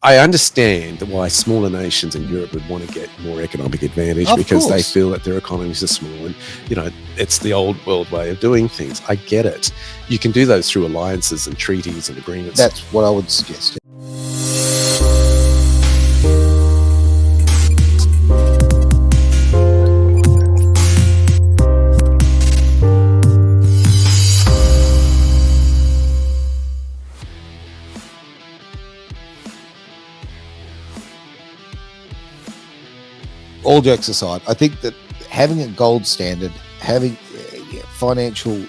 I understand why smaller nations in Europe would want to get more economic advantage Of because they course. feel that their economies are small and, it's the old world way of doing things. I get it. You can do those through alliances and treaties and agreements. That's what I would suggest. All jokes aside, I think that having a gold standard, having financial,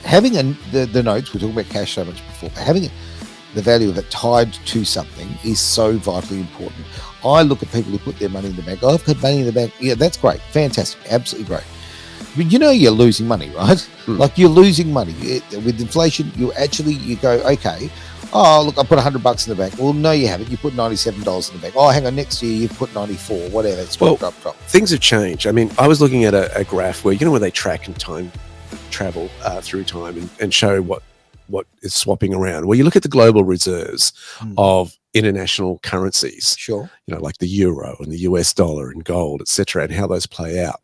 having the notes, we're talking about cash so much before, but having the value of it tied to something is so vitally important. I look at people who put their money in the bank. Oh, I've got money in the bank. Yeah, that's great. Fantastic. Absolutely great. But you're losing money, right? Like you're losing money. With inflation, you go, okay, oh, look, I put $100 in the bank. Well, no, you haven't. You put $97 in the bank. Oh, hang on, next year you put 94, whatever. It's drop. Things have changed. I mean, I was looking at a graph where, where they track and time travel through time and show what is swapping around. Well, you look at the global reserves of international currencies, sure, like the euro and the US dollar and gold, etc., and how those play out.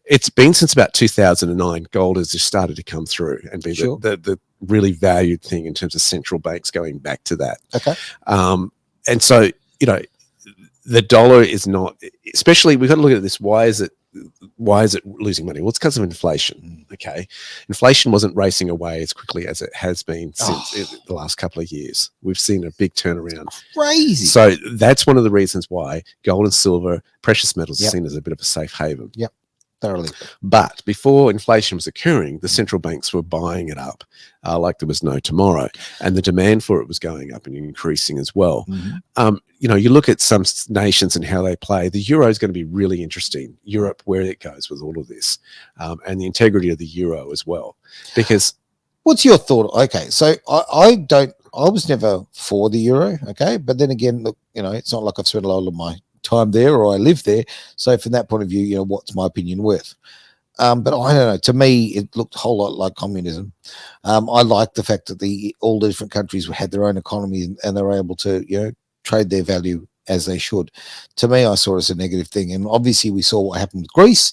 It's been since about 2009, gold has just started to come through and be the really valued thing in terms of central banks going back to that. Okay. And so, the dollar is not, especially, we've got to look at this. Why is it losing money? Well, it's because of inflation. Okay. Inflation wasn't racing away as quickly as it has been since the last couple of years. We've seen a big turnaround. Crazy. So that's one of the reasons why gold and silver, precious metals, are seen as a bit of a safe haven. Yep. Thoroughly. But before inflation was occurring, the central banks were buying it up like there was no tomorrow, and the demand for it was going up and increasing as well. You look at some nations and how they play. The euro is going to be really interesting. Europe, where it goes with all of this, and the integrity of the euro as well. Because what's your thought? Okay, so I was never for the euro. Okay, but then again, look, it's not like I've spent a lot of my time there or I live there, so from that point of view, what's my opinion worth? But I don't know, to me it looked a whole lot like communism. I like the fact that all the different countries had their own economy and they were able to trade their value as they should. To me, I saw it as a negative thing, and obviously we saw what happened with Greece.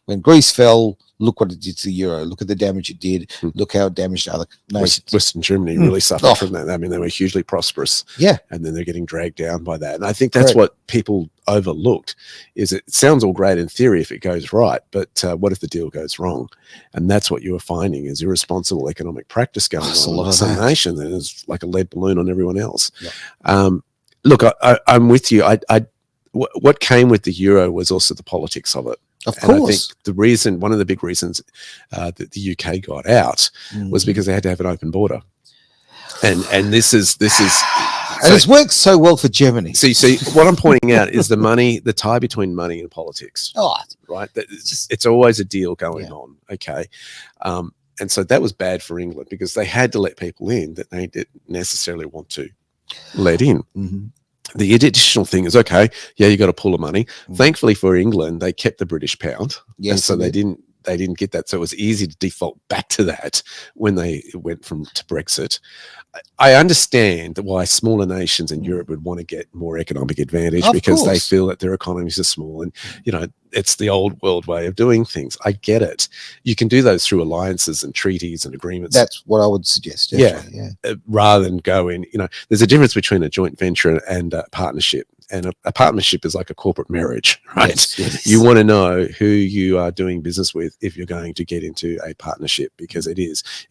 When Greece fell, look what it did to the euro. Look at the damage it did. Look how it damaged other nations. Western Germany really suffered from that. I mean, they were hugely prosperous. Yeah. And then they're getting dragged down by that. And I think that's what people overlooked, is it sounds all great in theory if it goes right, but what if the deal goes wrong? And that's what you were finding is irresponsible economic practice going on in some nation. And it's like a lead balloon on everyone else. Yeah. Look, I'm with you. What came with the euro was also the politics of it. Of course. And I think one of the big reasons that the UK got out was because they had to have an open border. And this is and it's worked so well for Germany. See, what I'm pointing out is the tie between money and politics. Right? It's always a deal going on. Okay. And so that was bad for England because they had to let people in that they didn't necessarily want to let in. The additional thing is, okay, you got to pull the money. Thankfully for England, they kept the British pound. Yes, and so they didn't get that. So it was easy to default back to that when they went to Brexit. I understand why smaller nations in Europe would want to get more economic advantage because they feel that their economies are small and, it's the old world way of doing things. I get it. You can do those through alliances and treaties and agreements. That's what I would suggest. Yeah. Rather than go in, there's a difference between a joint venture and a partnership. And a partnership is like a corporate marriage, right? Yes. You want to know who you are doing business with if you're going to get into a partnership, because it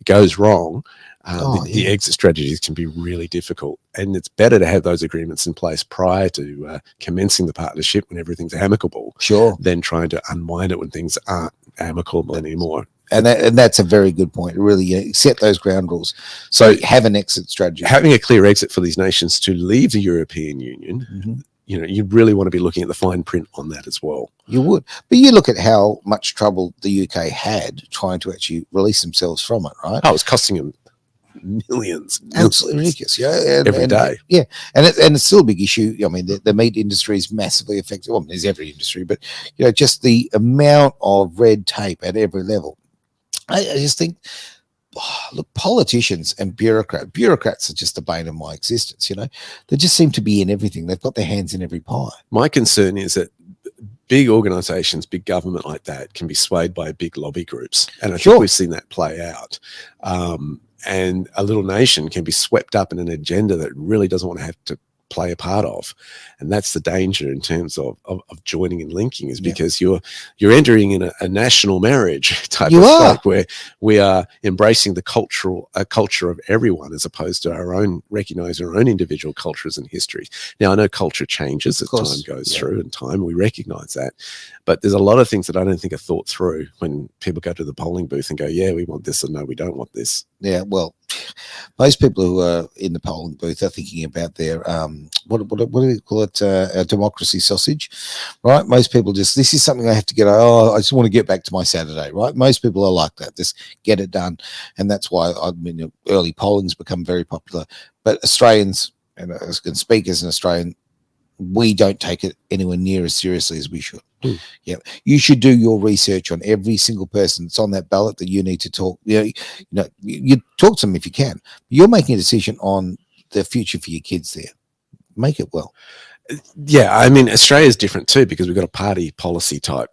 goes wrong. The exit strategies can be really difficult, and it's better to have those agreements in place prior to commencing the partnership when everything's amicable, than trying to unwind it when things aren't amicable anymore. And that's a very good point. Really set those ground rules. So have an exit strategy. Having a clear exit for these nations to leave the European Union, you really want to be looking at the fine print on that as well. You would. But you look at how much trouble the UK had trying to actually release themselves from it, right? Oh, it was costing them millions. Absolutely ridiculous. Every day. Yeah. And it's still a big issue. I mean, the meat industry is massively affected. Well, there's every industry, but, just the amount of red tape at every level. I just think look, politicians and bureaucrats are just the bane of my existence. They just seem to be in everything. They've got their hands in every pie. My concern is that big organizations, big government like that can be swayed by big lobby groups. And I think we've seen that play out. And a little nation can be swept up in an agenda that really doesn't want to have to play a part of. And that's the danger in terms of joining and linking, is because you're entering in a national marriage type of state where we are embracing the culture of everyone, as opposed to recognizing our own individual cultures and histories. Now, I know culture changes as time goes through, and time, we recognize that. But there's a lot of things that I don't think are thought through when people go to the polling booth and go, yeah, we want this, or no, we don't want this. Yeah, well, most people who are in the polling booth are thinking about their what do they call it, a democracy sausage, right? Most people this is something I have to get. I just want to get back to my Saturday, right? Most people are like that. Just get it done, and that's why early polling's become very popular. But Australians, and I can speak as an Australian, we don't take it anywhere near as seriously as we should. Yeah, you should do your research on every single person that's on that ballot that you need to talk. You talk to them if you can. You're making a decision on the future for your kids there. Make it well. Yeah, I mean, Australia's different too, because we've got a party policy type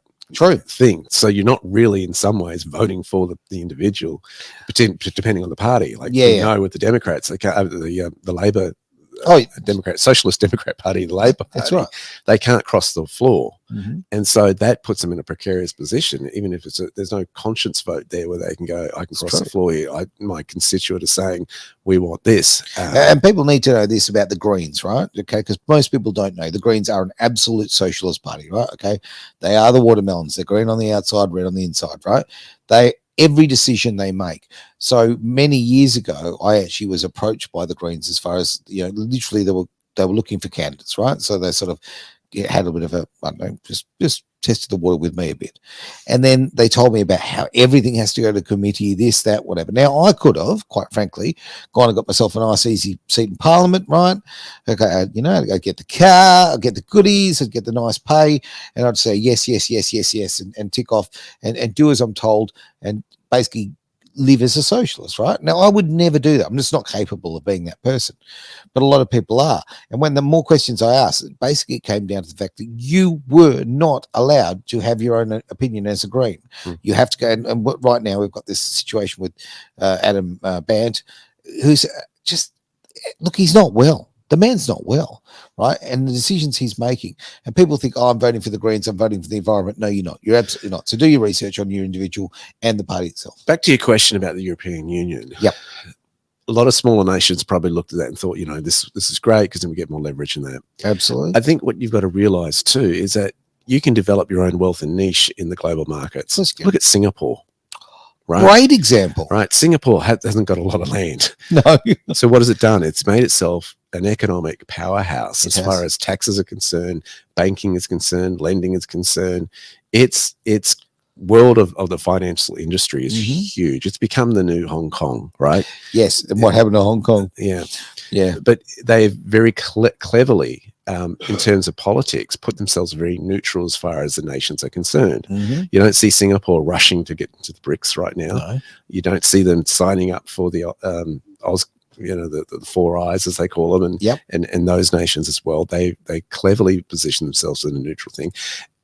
thing. So you're not really, in some ways, voting for the individual, depending on the party. Like, know with the Democrats, the Labor. Socialist Democrat Party, the Labor Party, that's right. They can't cross the floor, and so that puts them in a precarious position. Even if there's no conscience vote there where they can go, I can cross the floor here. My constituent is saying we want this, and people need to know this about the Greens, right? Okay, because most people don't know the Greens are an absolute socialist party, right? Okay, they are the watermelons. They're green on the outside, red on the inside, right? Every decision they make. So many years ago, I actually was approached by the Greens, as far as, literally they were looking for candidates, right? So they sort of had a bit of a, I don't know, just tested the water with me a bit. And then they told me about how everything has to go to committee, this, that, whatever. Now, I could have, quite frankly, gone and got myself a nice, easy seat in Parliament, right? Okay, I'd get the car, I'd get the goodies, I'd get the nice pay, and I'd say yes, yes, yes, yes, yes, and tick off and do as I'm told, and basically live as a socialist, right? Now, I would never do that. I'm just not capable of being that person. But a lot of people are. And when the more questions I asked, basically it came down to the fact that you were not allowed to have your own opinion as a Green. You have to go, and right now we've got this situation with Adam Bant, who's just, look, he's not well. The man's not well, right? And the decisions he's making, and people think, I'm voting for the Greens, I'm voting for the environment. No, you're not. You're absolutely not. So do your research on your individual and the party itself. Back to your question about the European Union. Yep. A lot of smaller nations probably looked at that and thought, this is great, because then we get more leverage in that. Absolutely. I think what you've got to realize too is that you can develop your own wealth and niche in the global markets. Look at Singapore. Right? Great example. Right. Singapore hasn't got a lot of land. No. So what has it done? It's made itself an economic powerhouse as far as taxes are concerned, banking is concerned, lending is concerned. Its world of the financial industry is huge. It's become the new Hong Kong, right? Yes. And what happened to Hong Kong? Yeah. But they've very cleverly, in terms of politics, put themselves very neutral as far as the nations are concerned. You don't see Singapore rushing to get into the BRICS right now. No. You don't see them signing up for the the Four Eyes, as they call them, and those nations as well. They cleverly position themselves in a neutral thing,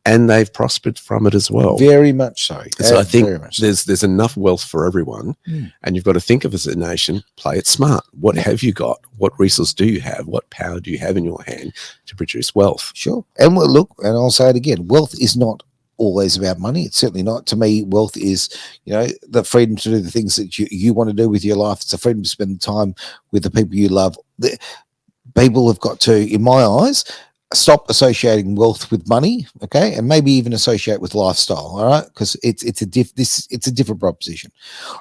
and they've prospered from it as well. Very much so. So I think there's enough wealth for everyone, and you've got to think of as a nation, play it smart. What have you got? What resource do you have? What power do you have in your hand to produce wealth? Sure. And look, and I'll say it again, wealth is not always about money. It's certainly not. To me, wealth is, the freedom to do the things that you want to do with your life. It's the freedom to spend time with the people you love. People have got to, in my eyes, stop associating wealth with money, okay, and maybe even associate with lifestyle. All right, because it's a different proposition.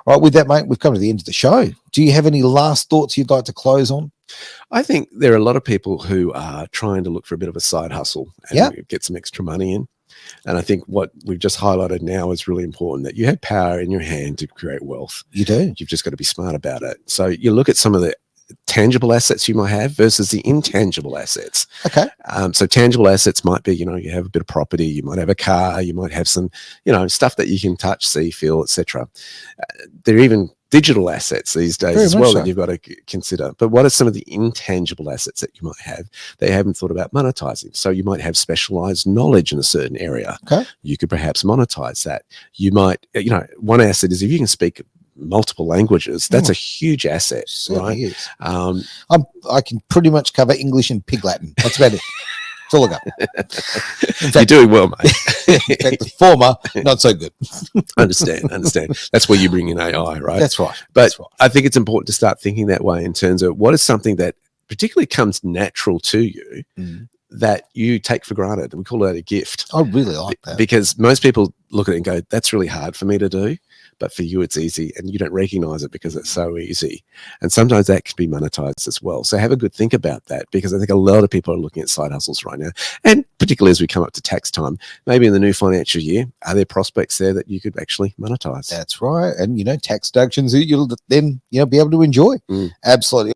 All right, with that, mate, we've come to the end of the show. Do you have any last thoughts you'd like to close on? I think there are a lot of people who are trying to look for a bit of a side hustle and get some extra money in. And I think what we've just highlighted now is really important, that you have power in your hand to create wealth. You do. You've just got to be smart about it. So you look at some of the tangible assets you might have versus the intangible assets. Okay. So tangible assets might be, you have a bit of property, you might have a car, you might have some, stuff that you can touch, see, feel, etc. There are even digital assets these days Very as much well so. that you've got to consider. But what are some of the intangible assets that you might have that you haven't thought about monetizing? So you might have specialized knowledge in a certain area. Okay. You could perhaps monetize that. You might, one asset is if you can speak multiple languages, that's a huge asset, right? Is. Um, I can pretty much cover English and Pig Latin. That's about it. That's all I got. In fact, you're doing well, mate. in fact, the former, not so good. Understand. That's where you bring in AI, right? That's right. But That's right. I think it's important to start thinking that way in terms of what is something that particularly comes natural to you that you take for granted. We call that a gift. I really like that. Because most people look at it and go, that's really hard for me to do. But for you, it's easy, and you don't recognize it because it's so easy. And sometimes that can be monetized as well. So have a good think about that, because I think a lot of people are looking at side hustles right now. And particularly as we come up to tax time, maybe in the new financial year, are there prospects there that you could actually monetize? That's right. And, tax deductions that you'll then, be able to enjoy. Absolutely.